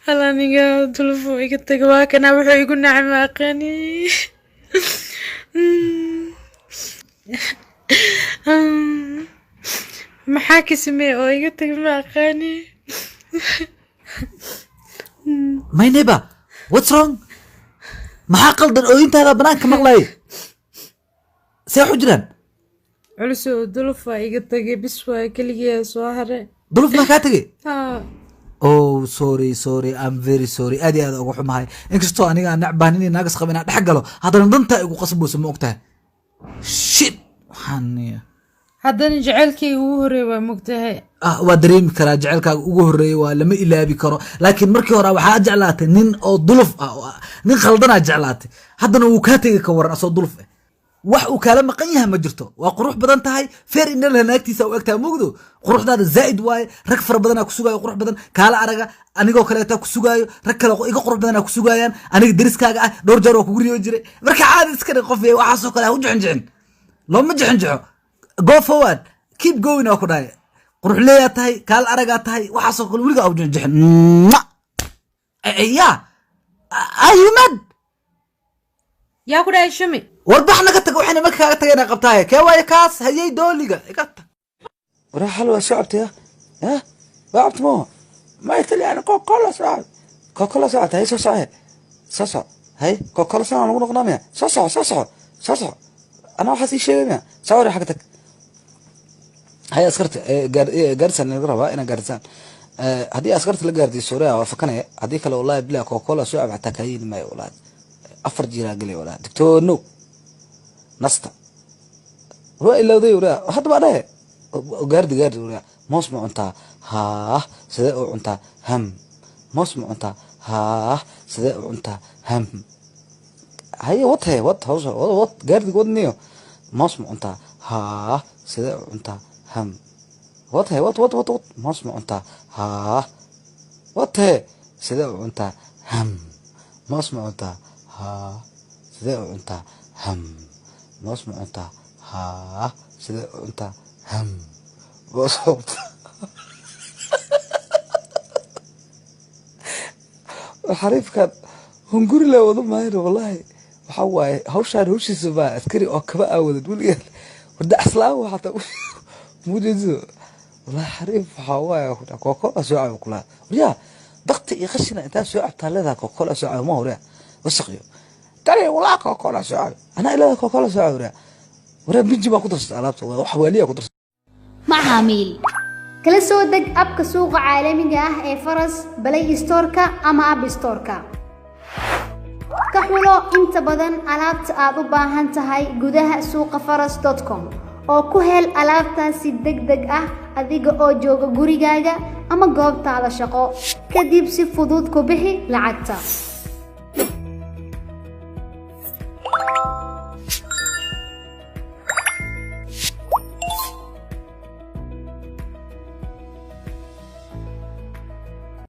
هلا نيجا دولفو يقطق واكنا وحو يقول نعم أقاني محاكي سمي أو يقطق ما أقاني My neighbor, what's wrong? maxaa qaldan oo intaada banaanka maqlay see xujran علسو دولفو يقطق بسوا كلية سوهرة duluf ma kaa tagay ها oh sorry I'm very sorry aad iyo aad ugu xumahay inkastoo aniga aan nacbaan inay naagas qabin aan dhex galo haddana danta igu qasbayso ma ogtahay shit waxaan haddana jacaylkii ugu horreeyay waa mogtahay waa dareemi karaa jacaylkaaga ugu horreeyay waa lama ilaabi karo laakiin markii hore waxaa jeclaatay nin oo duluf nin khaldanaa jeclaatay haddana wuu kaa tegi ka waran asoo duluf wax uu kala maqan yahay ma jirto waa qurux badan tahay feer inna la naagtiisa u egtaa mugdo quruxdaada zaid waay rag far badan ku sugaayo qurux badan kala araga anigoo kale ta ku sugaayo rag kale iga qurux badan ku sugaayaan aniga dariskaaga ah dhowr jeer oo ku guriyo jiray marka caadi iska dhig qof waxa soo kale u jixin loo ma jixin go forward keep going oo ku dhaay qurux leeyahay tahay kala araga tahay waxa soo kale wiliga u jixin ya ayumad yaa ku dhaay shami warbaxna ka tag waxayna markaa ka tagayna qabtaay kee way kaas hayay dooliga igata وراح حلوة شعبت يا ها بعبت مو ما يتلي يعني كوكولا ساعة كوكولا ساعة هي ساعة هي كوكولا ساعة نقول نقنام يا ساعة أنا حاسي شيء يا ساوري حقتك هي أسكرت جارسان نقرأها أنا جارسان هذه أسكرت لجاردي سوريا وفكنا هذيك لو والله بلا كوكولا ساعة حتى كاين ما يولاد أفرج راجلي ولا دكتور نو نستا هو إلا ذي ولا حتى بعده وقارد ولا موس ما أنت ها سداء أنت هم موس ما أنت ها سداء أنت هم هي وات هوس وات قارد قدنيو موس ما أنت ها سداء أنت هم وات موس ما أنت ها وات سداء أنت هم موس ما أنت ها سداء أنت هم موس ما أنت ها سداء أنت هم وصوت الحريف كان هنقول له والله ما هي والله وحواي هوشان هوشي سبا أذكري أكبا أولد ولي ودع أصلاً حتى مو جزء والله حريف حواي كوكولا ساعة وكلها ويا ضغط يخشنا أنت ساعة ثلاثة كوكولا ساعة ما هو رأي وسقيه ترى والله كوكولا ساعة أنا إلا كوكولا ساعة ورا بيجي ما قدرت ألعب وحواليه قدرت معاميل kala soo deg abka suuqa caalamiga ah ee Faras Play Store-ka ama App Store-ka ka xulo inta badan alaabta aad u baahan tahay gudaha suuqa faras.com oo ku hel alaabtaasi degdeg ah adiga oo jooga gurigaaga ama goobtaada shaqo kadib si fudud ku bixi lacagta